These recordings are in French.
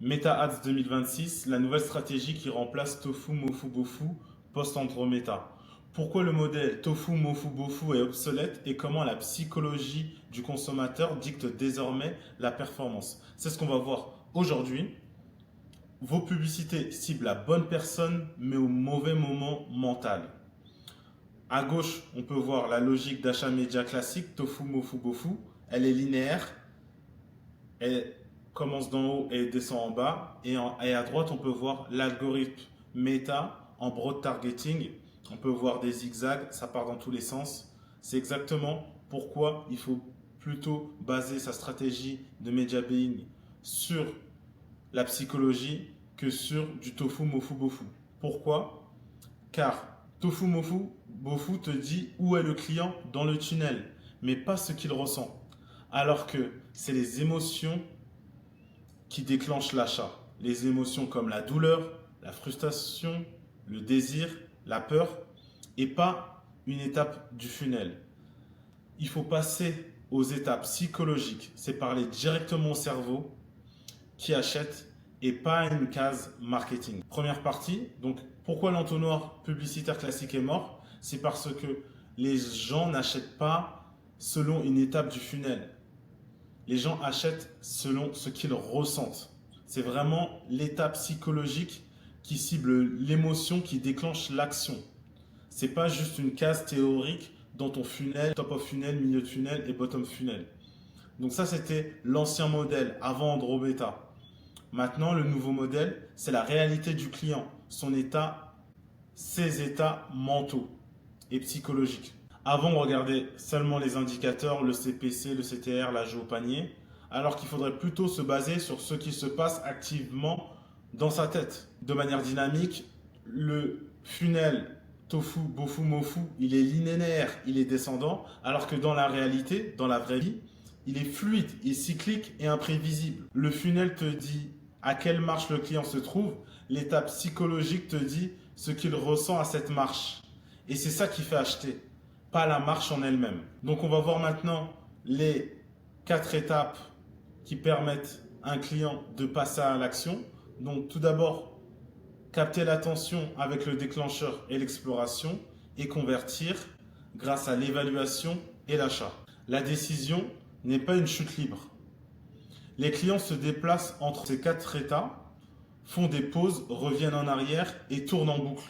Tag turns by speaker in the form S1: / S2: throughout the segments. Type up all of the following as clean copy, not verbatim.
S1: Meta Ads 2026, la nouvelle stratégie qui remplace Tofu, Mofu, Bofu post-Andromeda. Pourquoi le modèle Tofu, Mofu, Bofu est obsolète et comment la psychologie du consommateur dicte désormais la performance. C'est ce qu'on va voir aujourd'hui. Vos publicités ciblent la bonne personne mais au mauvais moment mental. À gauche, on peut voir la logique d'achat média classique, Tofu, Mofu, Bofu. Elle est linéaire. Elle commence d'en haut et descend en bas. Et à droite, on peut voir l'algorithme méta en broad targeting. On peut voir des zigzags, ça part dans tous les sens. C'est exactement pourquoi il faut plutôt baser sa stratégie de media buying sur la psychologie que sur du tofu, mofu, bofu. Pourquoi? Car tofu, mofu, bofu te dit où est le client dans le tunnel, mais pas ce qu'il ressent. Alors que c'est les émotions qui déclenchent l'achat. Les émotions comme la douleur, la frustration, le désir, la peur, et pas une étape du funnel. Il faut passer aux étapes psychologiques. C'est parler directement au cerveau qui achète et pas une case marketing. Première partie, donc pourquoi l'entonnoir publicitaire classique est mort? C'est parce que les gens n'achètent pas selon une étape du funnel. Les gens achètent selon ce qu'ils ressentent. C'est vraiment l'étape psychologique qui cible l'émotion qui déclenche l'action. C'est pas juste une case théorique dans ton funnel, top of funnel, milieu de funnel et bottom funnel. Donc ça, c'était l'ancien modèle avant Andromeda. Maintenant, le nouveau modèle, c'est la réalité du client, son état, ses états mentaux et psychologiques. Avant, on regardait seulement les indicateurs, le CPC, le CTR, la au panier, alors qu'il faudrait plutôt se baser sur ce qui se passe activement dans sa tête. De manière dynamique, le funnel tofu, bofu, mofu, il est linéaire, il est descendant, alors que dans la réalité, dans la vraie vie, il est fluide, il est cyclique et imprévisible. Le funnel te dit à quelle marche le client se trouve, l'étape psychologique te dit ce qu'il ressent à cette marche. Et c'est ça qui fait acheter, pas la marche en elle-même. Donc on va voir maintenant les 4 étapes qui permettent à un client de passer à l'action. Donc tout d'abord, capter l'attention avec le déclencheur et l'exploration et convertir grâce à l'évaluation et l'achat. La décision n'est pas une chute libre. Les clients se déplacent entre ces 4 états, font des pauses, reviennent en arrière et tournent en boucle.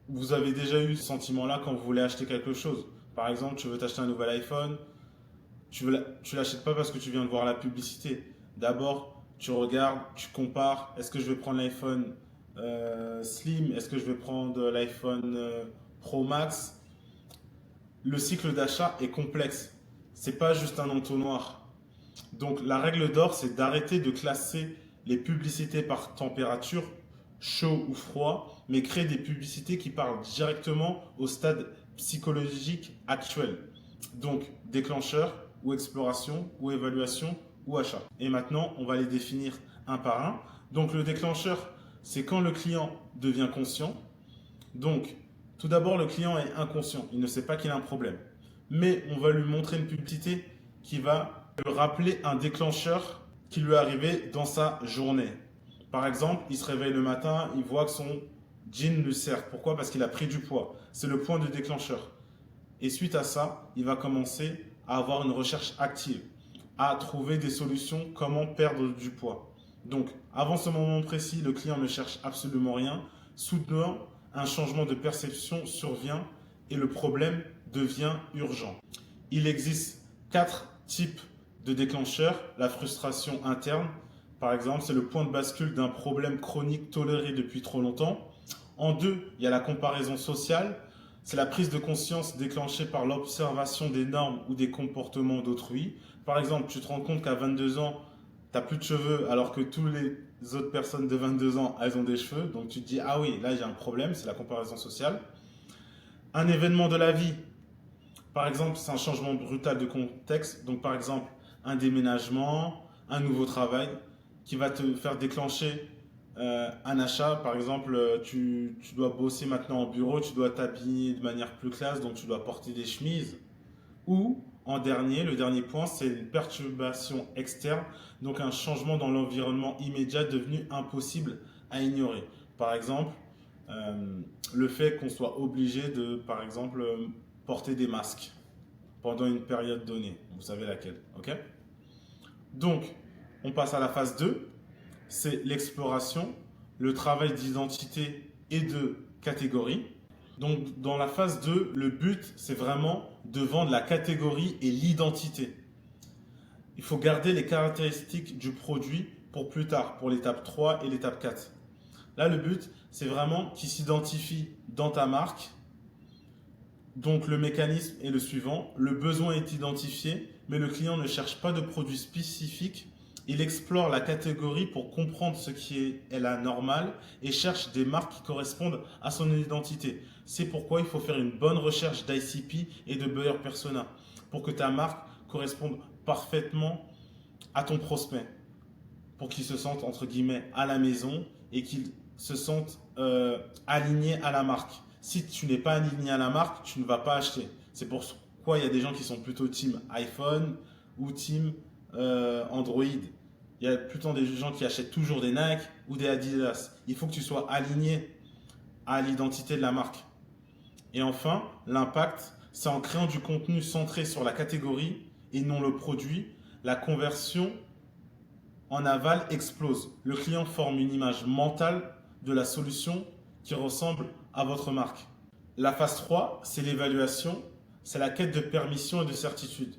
S1: Vous avez déjà eu ce sentiment-là quand vous voulez acheter quelque chose. Par exemple, tu veux t'acheter un nouvel iPhone, tu l'achètes pas parce que tu viens de voir la publicité. D'abord, tu regardes, tu compares, est-ce que je vais prendre l'iPhone Slim, est-ce que je vais prendre l'iPhone Pro Max? Le cycle d'achat est complexe. C'est pas juste un entonnoir. Donc la règle d'or, c'est d'arrêter de classer les publicités par température, chaud ou froid, mais créer des publicités qui parlent directement au stade psychologique actuel. Donc déclencheur ou exploration ou évaluation ou achat. Et maintenant, on va les définir un par un. Donc le déclencheur, c'est quand le client devient conscient. Donc tout d'abord, le client est inconscient, il ne sait pas qu'il a un problème. Mais on va lui montrer une publicité qui va rappeler un déclencheur qui lui est arrivé dans sa journée. Par exemple, il se réveille le matin, il voit que son jean lui sert. Pourquoi? Parce qu'il a pris du poids. C'est le point de déclencheur. Et suite à ça, il va commencer à avoir une recherche active, à trouver des solutions comment perdre du poids. Donc, avant ce moment précis, le client ne cherche absolument rien. Soudain, un changement de perception survient et le problème devient urgent. Il existe 4 types de déclencheurs. La frustration interne, par exemple, c'est le point de bascule d'un problème chronique toléré depuis trop longtemps. En 2, il y a la comparaison sociale. C'est la prise de conscience déclenchée par l'observation des normes ou des comportements d'autrui. Par exemple, tu te rends compte qu'à 22 ans, tu n'as plus de cheveux alors que toutes les autres personnes de 22 ans, elles ont des cheveux. Donc tu te dis, ah oui, là j'ai un problème, c'est la comparaison sociale. Un événement de la vie, par exemple, c'est un changement brutal de contexte. Donc par exemple, un déménagement, un nouveau travail qui va te faire déclencher un achat. Par exemple, tu dois bosser maintenant en bureau, tu dois t'habiller de manière plus classe, donc tu dois porter des chemises. Ou En dernier, le dernier point, c'est une perturbation externe, donc un changement dans l'environnement immédiat devenu impossible à ignorer. Par exemple, le fait qu'on soit obligé de, par exemple, porter des masques pendant une période donnée. Vous savez laquelle, ok? Donc, on passe à la phase 2, c'est l'exploration, le travail d'identité et de catégorie. Donc, dans la phase 2, le but, c'est vraiment de vendre la catégorie et l'identité. Il faut garder les caractéristiques du produit pour plus tard, pour l'étape 3 et l'étape 4. Là, le but, c'est vraiment qu'il s'identifie dans ta marque. Donc, le mécanisme est le suivant. Le besoin est identifié, mais le client ne cherche pas de produit spécifique. Il explore la catégorie pour comprendre ce qui est la normale et cherche des marques qui correspondent à son identité. C'est pourquoi il faut faire une bonne recherche d'ICP et de buyer persona pour que ta marque corresponde parfaitement à ton prospect, pour qu'il se sente entre guillemets à la maison et qu'il se sente aligné à la marque. Si tu n'es pas aligné à la marque, tu ne vas pas acheter. C'est pourquoi il y a des gens qui sont plutôt team iPhone ou team Android. Il y a plutôt des gens qui achètent toujours des Nike ou des Adidas. Il faut que tu sois aligné à l'identité de la marque. Et enfin, l'impact, c'est en créant du contenu centré sur la catégorie et non le produit. La conversion en aval explose. Le client forme une image mentale de la solution qui ressemble à votre marque. La phase 3, c'est l'évaluation, c'est la quête de permission et de certitude.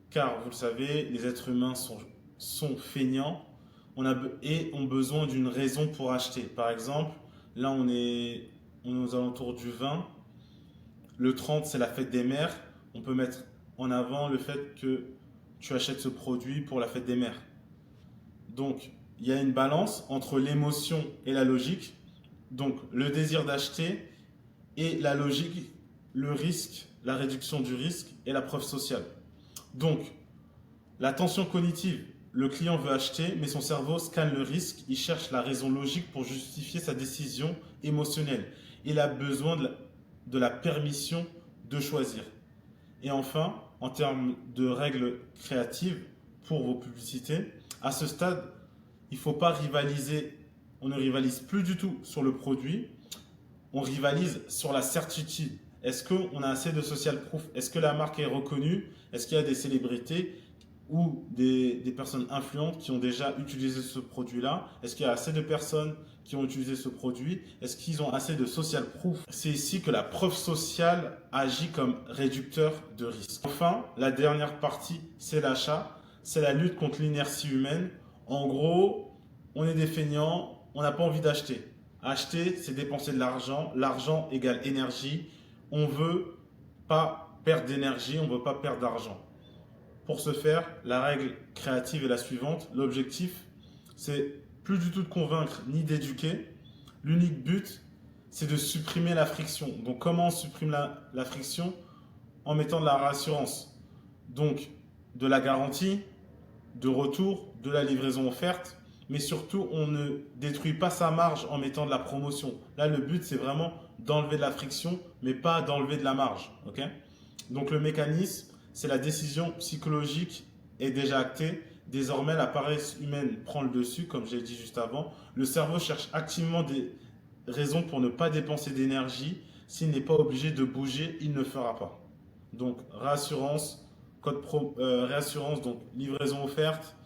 S1: Car vous le savez, les êtres humains sont feignants et ont besoin d'une raison pour acheter. Par exemple, là on est aux alentours du 20. Le 30, c'est la fête des mères. On peut mettre en avant le fait que tu achètes ce produit pour la fête des mères. Donc, il y a une balance entre l'émotion et la logique. Donc, le désir d'acheter et la logique, le risque, la réduction du risque et la preuve sociale. Donc, la tension cognitive, le client veut acheter, mais son cerveau scanne le risque, il cherche la raison logique pour justifier sa décision émotionnelle. Il a besoin de la permission de choisir. Et enfin, en termes de règles créatives pour vos publicités, à ce stade, il ne faut pas rivaliser. On ne rivalise plus du tout sur le produit, on rivalise sur la certitude. Est-ce qu'on a assez de social proof? Est-ce que la marque est reconnue? Est-ce qu'il y a des célébrités ou des personnes influentes qui ont déjà utilisé ce produit-là? Est-ce qu'il y a assez de personnes qui ont utilisé ce produit? Est-ce qu'ils ont assez de social proof? C'est ici que la preuve sociale agit comme réducteur de risque. Enfin, la dernière partie, c'est l'achat. C'est la lutte contre l'inertie humaine. En gros, on est des feignants, on n'a pas envie d'acheter. Acheter, c'est dépenser de l'argent. L'argent égale énergie. On ne veut pas perdre d'énergie, on ne veut pas perdre d'argent. Pour ce faire, la règle créative est la suivante. L'objectif, c'est plus du tout de convaincre ni d'éduquer. L'unique but, c'est de supprimer la friction. Donc, comment on supprime la friction? En mettant de la rassurance. Donc, de la garantie, de retour, de la livraison offerte. Mais surtout, on ne détruit pas sa marge en mettant de la promotion. Là, le but, c'est vraiment d'enlever de la friction, mais pas d'enlever de la marge. Okay? Donc, le mécanisme, c'est la décision psychologique est déjà actée. Désormais, la paresse humaine prend le dessus, comme j'ai dit juste avant. Le cerveau cherche activement des raisons pour ne pas dépenser d'énergie. S'il n'est pas obligé de bouger, il ne fera pas. Donc, réassurance, réassurance, donc livraison offerte,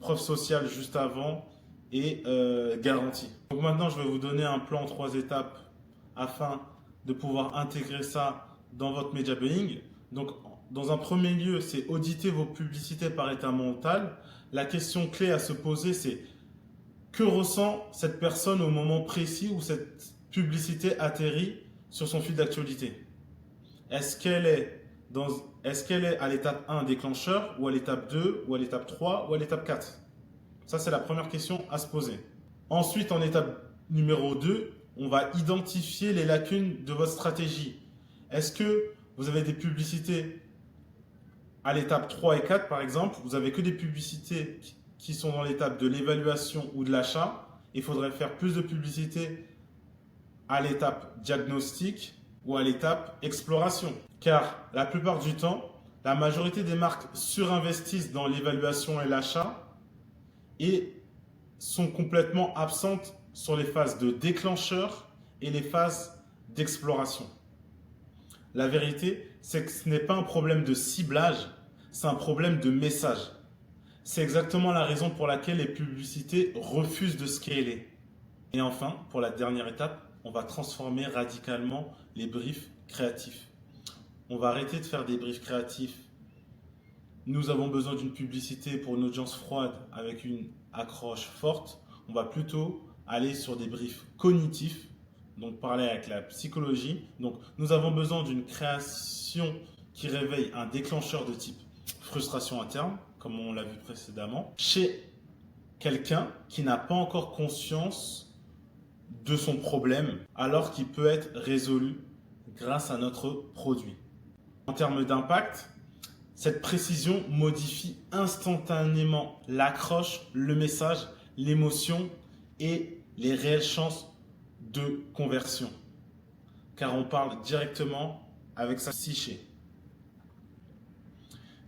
S1: preuve sociale juste avant et garantie. Donc maintenant, je vais vous donner un plan en 3 étapes afin de pouvoir intégrer ça dans votre media buying. Donc, dans un premier lieu, c'est auditer vos publicités par état mental. La question clé à se poser, c'est que ressent cette personne au moment précis où cette publicité atterrit sur son fil d'actualité? Est-ce qu'elle est à l'étape 1 déclencheur ou à l'étape 2 ou à l'étape 3 ou à l'étape 4? Ça, c'est la première question à se poser. Ensuite, en étape numéro 2, on va identifier les lacunes de votre stratégie. Est-ce que vous avez des publicités à l'étape 3 et 4, par exemple? Vous n'avez que des publicités qui sont dans l'étape de l'évaluation ou de l'achat. Il faudrait faire plus de publicités à l'étape diagnostic ou à l'étape exploration. Car la plupart du temps, La majorité des marques surinvestissent dans l'évaluation et l'achat et sont complètement absentes sur les phases de déclencheur et les phases d'exploration. La vérité, c'est que ce n'est pas un problème de ciblage, c'est un problème de message. C'est exactement la raison pour laquelle les publicités refusent de scaler. Et enfin, pour la dernière étape, on va transformer radicalement les briefs créatifs. On va arrêter de faire des briefs créatifs. Nous avons besoin d'une publicité pour une audience froide avec une accroche forte. On va plutôt aller sur des briefs cognitifs, donc parler avec la psychologie. Donc nous avons besoin d'une création qui réveille un déclencheur de type frustration interne, comme on l'a vu précédemment, chez quelqu'un qui n'a pas encore conscience de son problème, alors qu'il peut être résolu grâce à notre produit. En termes d'impact, cette précision modifie instantanément l'accroche, le message, l'émotion et les réelles chances de conversion. Car on parle directement avec sa psyché.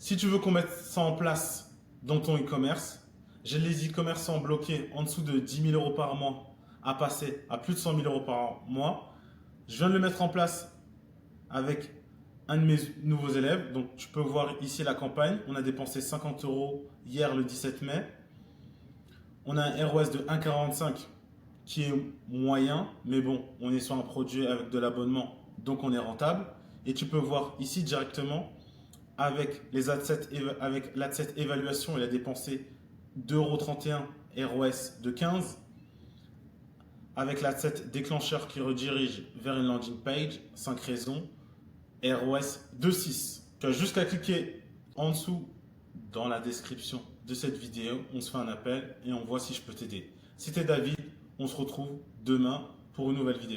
S1: Si tu veux qu'on mette ça en place dans ton e-commerce, j'ai les e-commerçants bloqués en dessous de 10 000 € par mois à passer à plus de 100 000 € par mois. Je viens de le mettre en place avec un de mes nouveaux élèves. Donc tu peux voir ici la campagne. On a dépensé 50 € hier le 17 mai. On a un ROS de 1,45 qui est moyen, mais bon, on est sur un produit avec de l'abonnement, donc on est rentable. Et tu peux voir ici directement avec l'adset évaluation, il a dépensé 2,31 € ROS de 15. Avec l'adset déclencheur qui redirige vers une landing page, 5 raisons, ROS de 6. Tu as juste à cliquer en dessous dans la description de cette vidéo. On se fait un appel et on voit si je peux t'aider. C'était David, on se retrouve demain pour une nouvelle vidéo.